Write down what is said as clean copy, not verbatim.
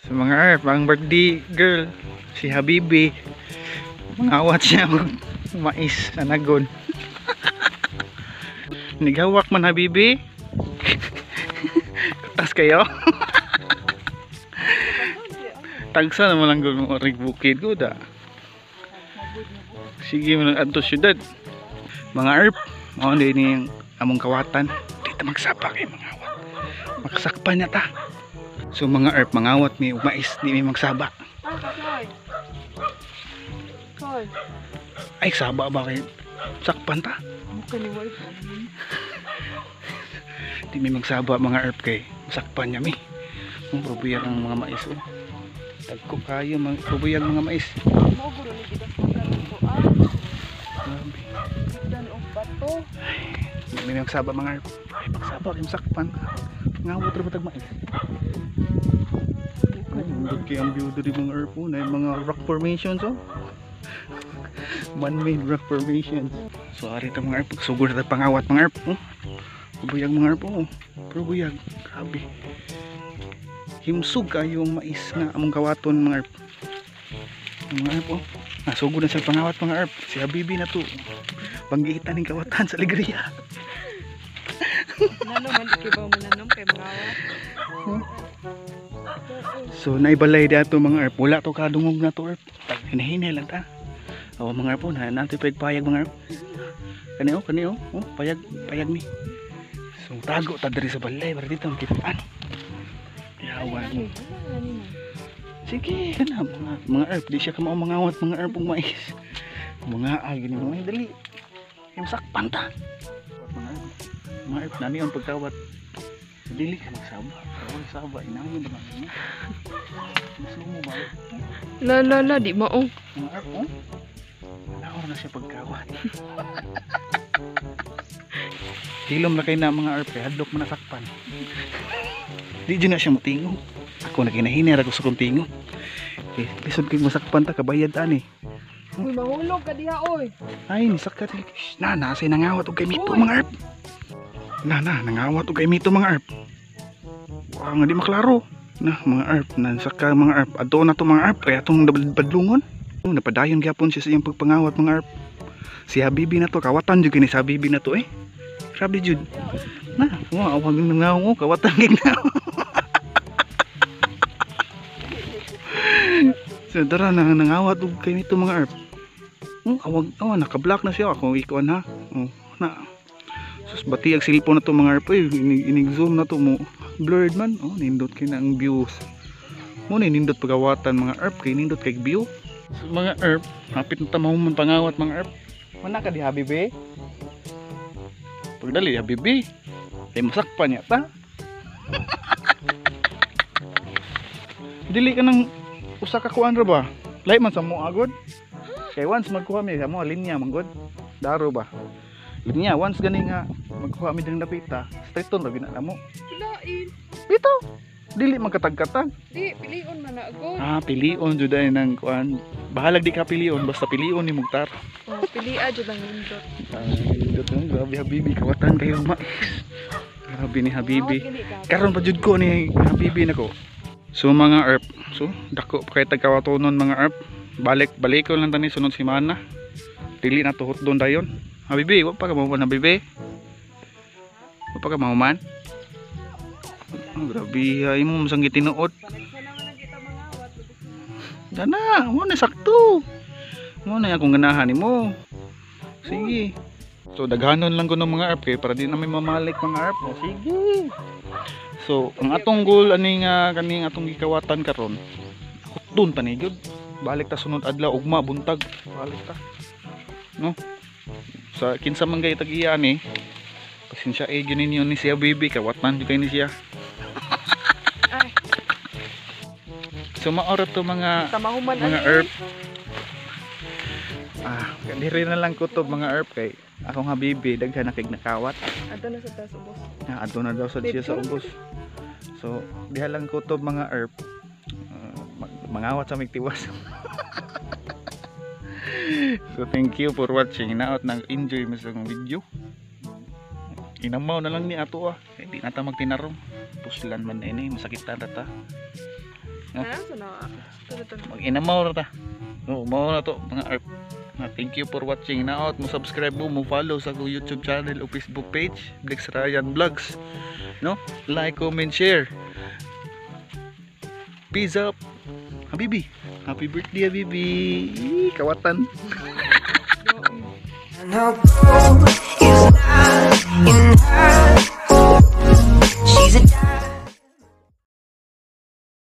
Sa mga earth, ang birthday girl, si Habibi, mangawat siya og mais na nagon. Nigawak man Habibi. Kutas kayo. Tagsa naman lang gud mo rig bukid ko da. Sige mo nang adto syudad. Mga earth, mao din ni among kawatan. Dito magsapa kay mangawat. Maksakpan niya ta. So mga earth, mangawat mi og mais, di mi magsaba. Ay saba ba kay sakpan ta? Di mi magsaba mga earth kay sakpan niya mi. Ang probiyang ang mga mais oh. Tagko kayo mga probiyang mga mais. Mo guro ni kita sa dan og bato. Di mi magsaba mga earth. Ay magsaba kay sakpan. Ngawat ra batag mais. Hindi kaya ang view doon mga earth po na yung mga rock formations oh. Man-made rock formations. So ari ito mga earth, pagsugod na pangawat mga earth oh. Buyag mga earth oh. Pero buyag, grabe. Himsug kayo ang mais nga among kawaton mga earth. Mga earth oh. Nasugod na siya pangawat mga earth. Si Habibi na to. Panggitan ng kawatan sa alegria. Nanom man kibaw mo nanom kay mangawat. So naibalay dato mga earth. Wala to kadungog na to earth. Hinahinay lang ta. O mga earth po na natin payag mga earth. Kaniyo oh, payag mi. So tago ta diri sa balay para dito makitaan. Yawan mo. Sige kana mga earth di siya ka mao mangawat mga earth og mais. Mga gini mo dali. Imsakpan ta. Mga earth nani ang pagkawat. Dili ka magsaba. Kawal saba inayon ba mo? Gusto mo ba? La di maong. Mga earth oh. Naor na siya pagkawat. Hilom na kayo na mga earth hadlok man nasakpan. Di dyan na siya matingog. Ako na kinahinir ako sa kong tingog. Okay, lisod kayo masakpan ta kabayad ani. Uy mahulog ka diha oy. Ay nisakat. Na say nangawat og kay mito mga earth. Nangawat og kay mito mga earth. Wow, nga di maklaro. Na mga earth, nansaka mga earth. Adto na to mga earth, kaya itong badlungon. Napadayon gyapon siya sa iyang pagpangawat mga earth. Si Habibi na to, kawatan jud kini si Habibi na to eh. Grabe jud. Na, awag nang ngaw kawatan gid na. So dara na nangawat og kay nito mga earth. Awag naka-block na siya ako ikuan ha. Na. Sus bati ang cellphone na to mga earth eh. Inig-zoom na to mo. Blurred man nindot kay na ang views mo nindot pagawatan mga earth kay nindot kay view. So, mga earth hapit na tamaw man pangawat mga earth mana ka di Habibi pagdali Habibi ay masakpan niya ta. Dili ka nang usa ka kuan ra ba lay man sa mo agod kay once magkuha mi sa mo linya manggod daro ba linya once gani nga magkuha mi ding dapita straight on ra gina mo. Pilain. Bito. Dili magkatag-katag. Di pilion man na agod. Pilion jud ay nang kuan. Bahalag di ka pilion basta pilion ni mugtar. Oh, pilia jud ang nindot. Nindot ang grabe Habibi kawatan kayo mais. Grabe ni Habibi. Karon pa jud ko ni Habibi nako. So mga earth, so dako pa kay tagkawatonon mga earth. Balik-balikon lang tani sunod semana. Dili na tuhot don dayon. Habibi, wa pa ka mo na Habibi. Wa pa ka mahuman. Grabe ay mo masang gitinuod. Dana, mo na sakto. Mo na akong ganahan nimo. Sige. So daghanon lang ko ng mga earth kay para di na may mamalik mga earth. Sige. So ang atong goal ani nga kaning atong gikawatan karon. Dun ta ni gyud. Balik ta sunod adlaw ugma buntag. Balik ta. No? Sa kinsa man gay tag-iya ni. Pasensya gyud ninyo ni siya baby kawatan jud kay ni siya. So maorot to mga earth. Diri na lang kutob mga earth kay akong Habibi daghan na kay nakawat. Adto na sa taas ubos. Adto na daw sa siya sa ubos. So diha lang kutob mga earth. Mangawat sa migtiwas. So thank you for watching. Naot nag enjoy mo sa video. Inamaw na lang ni ato Hindi na ta magtinarong. Puslan man ini masakitan ta. No? Ha? Sana. Mag-inamaw na ta. Oo, mao na to mga arp. Thank you for watching. Naot mo subscribe mo follow sa akong YouTube channel o Facebook page, Blex Ryan Vlogs. No? Like, comment, share. Peace up. Habibi. Happy birthday, Habibi. Kawatan. No. And I'll go